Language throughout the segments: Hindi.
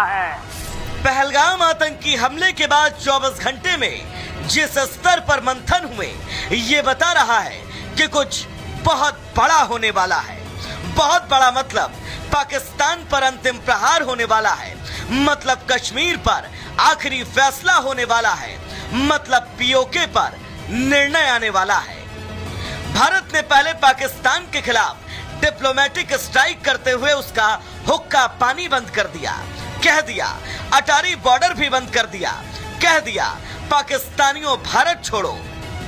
है। पहलगाम आतंकी हमले के बाद 24 घंटे में जिस स्तर पर मंथन हुए, ये बता रहा है कि कुछ बहुत बड़ा होने वाला है। बहुत बड़ा मतलब पाकिस्तान पर अंतिम प्रहार होने वाला है, मतलब कश्मीर पर आखिरी फैसला होने वाला है, मतलब पीओके पर निर्णय आने वाला है। भारत ने पहले पाकिस्तान के खिलाफ डिप्लोमेटिक स्ट्राइक करते हुए उसका हुक्का पानी बंद कर दिया, कह दिया अटारी बॉर्डर भी बंद कर दिया, कह दिया पाकिस्तानियों भारत छोड़ो।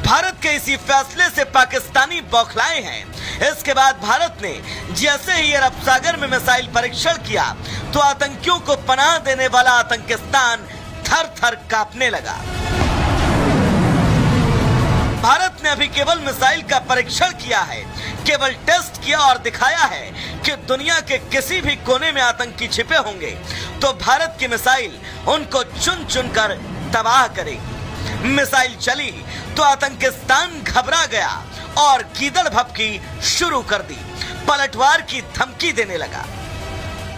भारत के इसी फैसले से पाकिस्तानी बौखलाए हैं। इसके बाद भारत ने जैसे ही अरब सागर में मिसाइल परीक्षण किया तो आतंकियों को पनाह देने वाला आतंकिस्तान थर थर कांपने लगा। भारत ने अभी केवल मिसाइल का परीक्षण किया है, केवल टेस्ट किया और दिखाया है कि दुनिया के किसी भी कोने में आतंकी छिपे होंगे तो भारत की मिसाइल उनको चुन चुन कर तबाह करेगी। मिसाइल चली तो आतंकिस्तान घबरा गया और गीदड़ भभकी शुरू कर दी, पलटवार की धमकी देने लगा।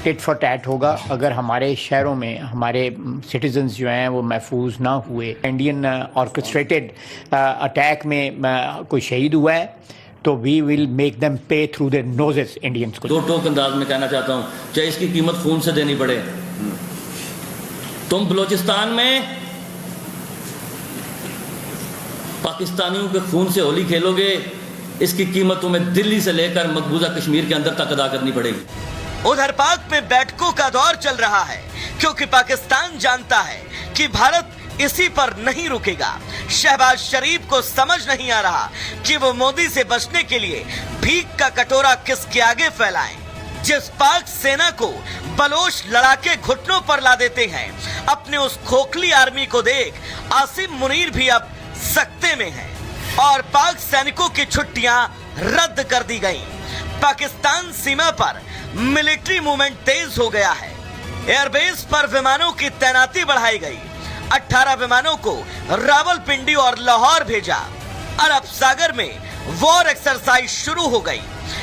टिट फॉर टैट होगा अगर हमारे शहरों में हमारे सिटीजन्स जो हैं वो महफूज ना हुए। इंडियन ऑर्केस्ट्रेटेड अटैक में कोई शहीद हुआ है तो वी विल मेक देम पे थ्रू देयर नोजेस इंडियंस को। दो टोक अंदाज में कहना चाहता हूँ, चाहे इसकी कीमत खून से देनी पड़े। तुम बलोचिस्तान में पाकिस्तानियों के खून से होली खेलोगे, इसकी कीमत तुम्हें दिल्ली से लेकर मकबूजा कश्मीर के अंदर तक अदा करनी पड़ेगी। उधर पाक में बैठकों का दौर चल रहा है क्योंकि पाकिस्तान जानता है कि भारत इसी पर नहीं रुकेगा। शहबाज शरीफ को समझ नहीं आ रहा कि वो मोदी से बचने के लिए भीख का कटोरा किसके आगे फैलाएं। जिस पाक सेना को बलोच लड़ाके घुटनों पर ला देते हैं, अपने उस खोखली आर्मी को देख आसिम मुनीर भी अब सकते में है और पाक सैनिकों की छुट्टियां रद्द कर दी गई। पाकिस्तान सीमा पर मिलिट्री मूवमेंट तेज हो गया है। एयरबेस पर विमानों की तैनाती बढ़ाई गई। 18 विमानों को रावलपिंडी और लाहौर भेजा। अरब सागर में वॉर एक्सरसाइज शुरू हो गई।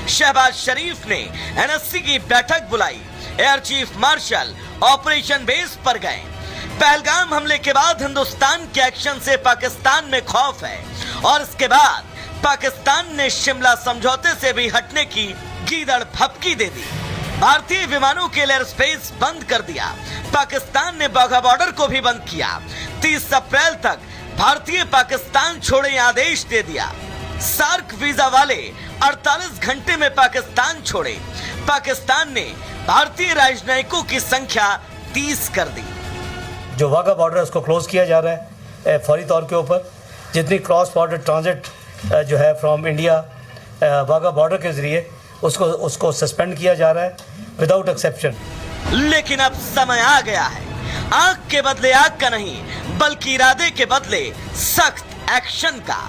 शहबाज शरीफ ने एनएससी की बैठक बुलाई। Air chief marshal operation base पर गए। पहलगाम हमले के बाद हिंदुस्तान के एक्शन से पाकिस्तान में खौफ है और इसके बाद पाकिस्तान ने शिमला समझौते से भी हटने की गीदड़ भभकी दे दी। भारतीय विमानों के लिए एयर स्पेस बंद कर दिया। पाकिस्तान ने बाघा बॉर्डर को भी बंद किया। 30 अप्रैल तक भारतीय पाकिस्तान छोड़े आदेश दे दिया। सार्क वीजा वाले 48 घंटे में पाकिस्तान छोड़े। पाकिस्तान ने भारतीय राजनयिकों की संख्या 30 कर दी। जो वाघा बॉर्डर है उसको क्लोज किया जा रहा है फौरी तौर के ऊपर। जितनी क्रॉस बॉर्डर ट्रांजिट जो है फ्रॉम इंडिया वाघा बॉर्डर के जरिए उसको सस्पेंड किया जा रहा है विदाउट एक्सेप्शन। लेकिन अब समय आ गया है आंख के बदले आंख का नहीं बल्कि इरादे के बदले सख्त एक्शन का,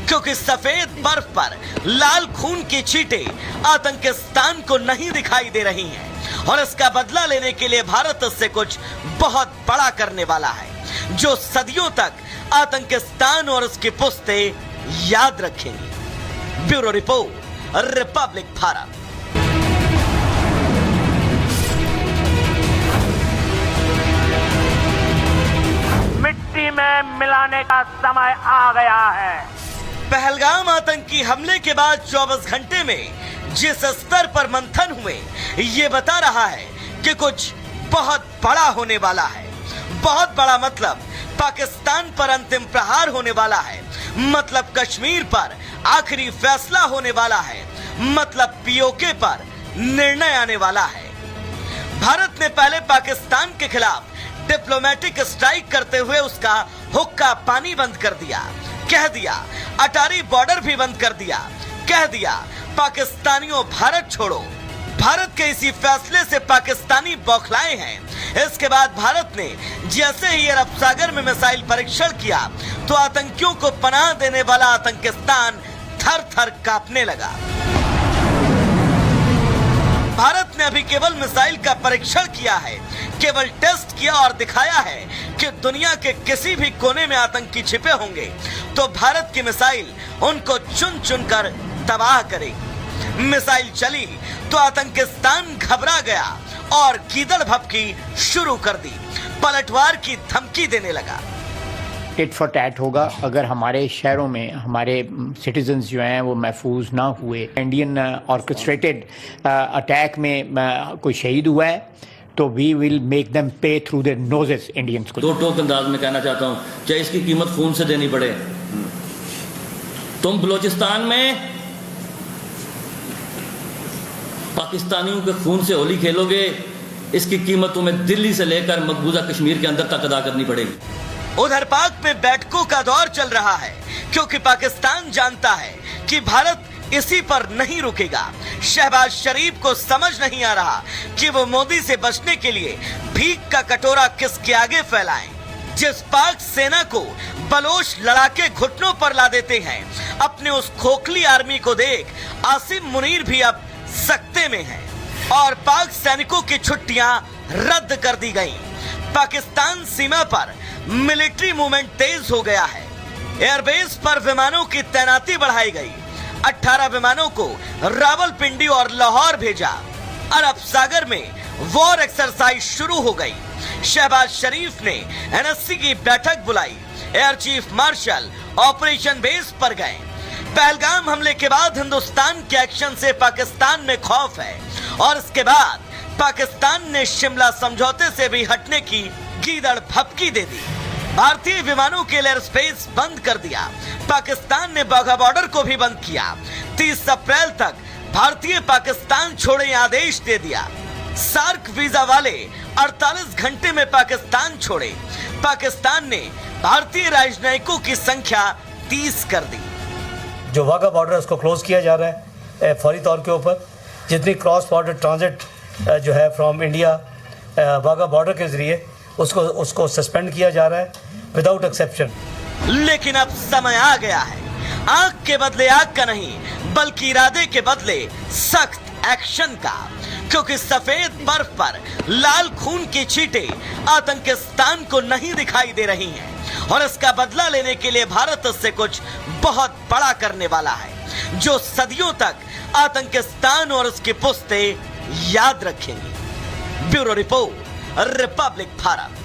क्योंकि सफेद बर्फ पर लाल खून की छींटें आतंकिस्तान को नहीं दिखाई दे रही हैं और इसका बदला लेने के लिए भारत इससे कुछ बहुत बड़ा करने वाला है जो सदियों तक आतंकिस्तान और उसकी पुश्तें याद रखेंगी। Bureau report, Republic Bharat. मिट्टी में मिलाने का समय आ गया है। पहलगाम आतंकी हमले के बाद 24 घंटे में जिस स्तर पर मंथन हुए, ये बता रहा है कि कुछ बहुत बड़ा होने वाला है। बहुत बड़ा मतलब पाकिस्तान पर अंतिम प्रहार होने वाला है, मतलब कश्मीर पर आखिरी फैसला होने वाला है, मतलब पीओके पर निर्णय आने वाला है। भारत ने पहले पाकिस्तान के खिलाफ डिप्लोमेटिक स्ट्राइक करते हुए उसका हुक्का पानी बंद कर दिया, कह दिया अटारी बॉर्डर भी बंद कर दिया, कह दिया पाकिस्तानियों भारत छोड़ो। भारत के इसी फैसले से पाकिस्तानी बौखलाए हैं। इसके बाद भारत ने जैसे ही अरब सागर में मिसाइल परीक्षण किया तो आतंकियों को पनाह देने वाला आतंकिस्तान थर थर कांपने लगा। भारत ने अभी केवल मिसाइल का परीक्षण किया है, केवल टेस्ट किया और दिखाया है कि दुनिया के किसी भी कोने में आतंकी छिपे होंगे तो भारत की मिसाइल उनको चुन चुन कर तबाह करेगी। मिसाइल चली तो आतंकिस्तान घबरा गया और कीदड़ भपकी शुरू कर दी, पलटवार की धमकी देने लगा। टिट फॉर टैट होगा अगर हमारे शहरों में हमारे सिटीजन्स जो हैं वो महफूज ना हुए। इंडियन ऑर्केस्ट्रेटेड अटैक में कोई शहीद हुआ है तो वी विल मेक देम पे थ्रू देयर नोजेस इंडियंस को। दो टोक अंदाज में कहना चाहता हूं, चाहे इसकी कीमत खून से देनी पड़े। तुम बलोचिस्तान में पाकिस्तानियों के खून से होली खेलोगे, इसकी कीमत तुम्हें दिल्ली से लेकर मकबूजा कश्मीर के अंदर तक अदा करनी पड़ेगी। उधर पाक में बैठकों का दौर चल रहा है क्योंकि पाकिस्तान जानता है कि भारत इसी पर नहीं रुकेगा। शहबाज शरीफ को समझ नहीं आ रहा कि वो मोदी से बचने के लिए भीख का कटोरा किसके आगे फैलाएं। जिस पाक सेना को बलोच लड़ाके घुटनों पर ला देते हैं, अपने उस खोखली आर्मी को देख आसिम मुनीर भी अब सकते में है और पाक सैनिकों की छुट्टियां रद्द कर दी गई। पाकिस्तान सीमा पर मिलिट्री मूवमेंट तेज हो गया है। एयरबेस पर विमानों की तैनाती बढ़ाई गई। 18 विमानों को रावलपिंडी और लाहौर भेजा। अरब सागर में वॉर एक्सरसाइज शुरू हो गई। शहबाज शरीफ ने एनएससी की बैठक बुलाई। Air chief marshal operation base पर गए। पहलगाम हमले के बाद हिंदुस्तान के एक्शन से पाकिस्तान में खौफ है और इसके बाद पाकिस्तान ने शिमला समझौते से भी हटने की गीदड़ भपकी दे दी। भारतीय विमानों के लिए एयर स्पेस बंद कर दिया। पाकिस्तान ने वाघा बॉर्डर को भी बंद किया। 30 अप्रैल तक भारतीय पाकिस्तान छोड़े आदेश दे दिया। सार्क वीजा वाले 48 घंटे में पाकिस्तान छोड़े। पाकिस्तान ने भारतीय राजनयिकों की संख्या 30 कर दी। जो वाघा बॉर्डर है उसको क्लोज किया जा रहा है फौरी तौर के ऊपर। जितनी क्रॉस बॉर्डर ट्रांजिट जो है फ्रॉम इंडिया वाघा बॉर्डर के जरिए उसको सस्पेंड किया जा रहा है विदाउट एक्सेप्शन। लेकिन अब समय आ गया है आग के बदले आग का नहीं बल्कि इरादे के बदले सख्त एक्शन का, क्योंकि सफेद बर्फ पर लाल खून की छींटे आतंकिस्तान को नहीं दिखाई दे रही हैं और इसका बदला लेने के लिए भारत उससे कुछ बहुत बड़ा करने वाला है जो सदियों तक आतंकिस्तान और उसकी पुश्तें याद रखेंगी। Bureau report, Republic Bharat.